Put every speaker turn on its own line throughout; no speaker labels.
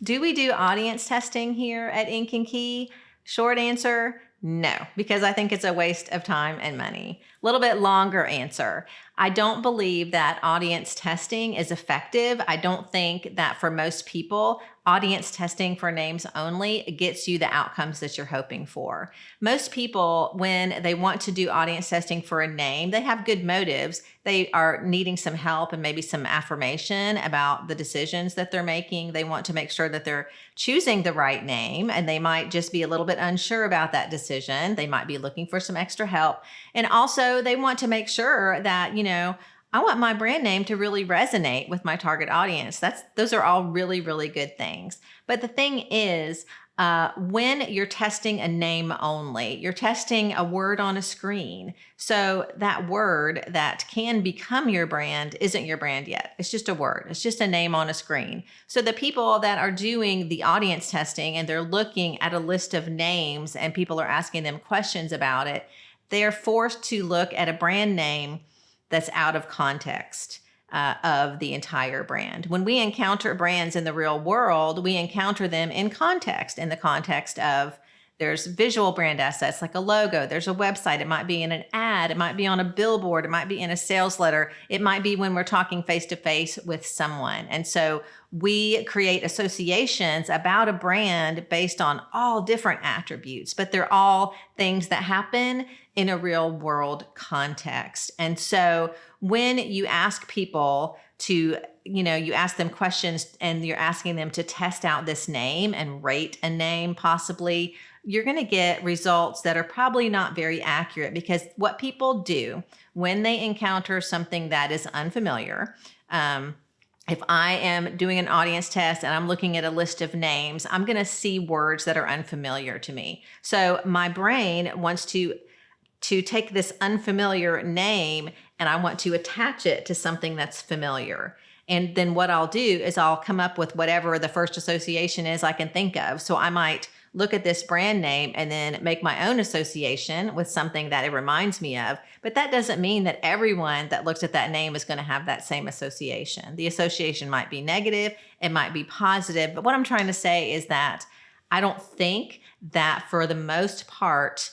Do we do audience testing here at Ink and Key? Short answer, no, because I think it's a waste of time and money. A little bit longer answer. I don't believe that audience testing is effective. I don't think that for most people, audience testing for names only gets you the outcomes that you're hoping for. Most people, when they want to do audience testing for a name, they have good motives. They are needing some help and maybe some affirmation about the decisions that they're making. They want to make sure that they're choosing the right name, and they might just be a little bit unsure about that decision. They might be looking for some extra help. And also, they want to make sure that, I want my brand name to really resonate with my target audience. Those are all really, really good things. But the thing is, when you're testing a name only, you're testing a word on a screen. So that word that can become your brand isn't your brand yet. It's just a word. It's just a name on a screen. So the people that are doing the audience testing and they're looking at a list of names and people are asking them questions about it, they're forced to look at a brand name that's out of context of the entire brand. When we encounter brands in the real world, we encounter them in the context of there's visual brand assets like a logo, there's a website, it might be in an ad, it might be on a billboard, it might be in a sales letter, it might be when we're talking face to face with someone. And so we create associations about a brand based on all different attributes, but they're all things that happen in a real world context. And so when you ask people to, you ask them questions and you're asking them to test out this name and rate a name possibly, you're going to get results that are probably not very accurate, because what people do when they encounter something that is unfamiliar, if I am doing an audience test and I'm looking at a list of names, I'm going to see words that are unfamiliar to me. So my brain wants to take this unfamiliar name and I want to attach it to something that's familiar. And then what I'll do is I'll come up with whatever the first association is I can think of. So I might look at this brand name and then make my own association with something that it reminds me of. But that doesn't mean that everyone that looks at that name is going to have that same association. The association might be negative, it might be positive. But what I'm trying to say is that I don't think that for the most part,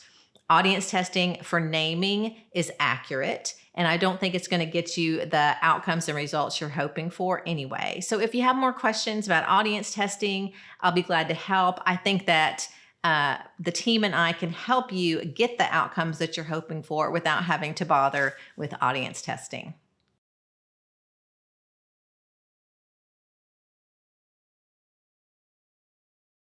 audience testing for naming is accurate. And I don't think it's going to get you the outcomes and results you're hoping for anyway. So if you have more questions about audience testing, I'll be glad to help. I think that the team and I can help you get the outcomes that you're hoping for without having to bother with audience testing.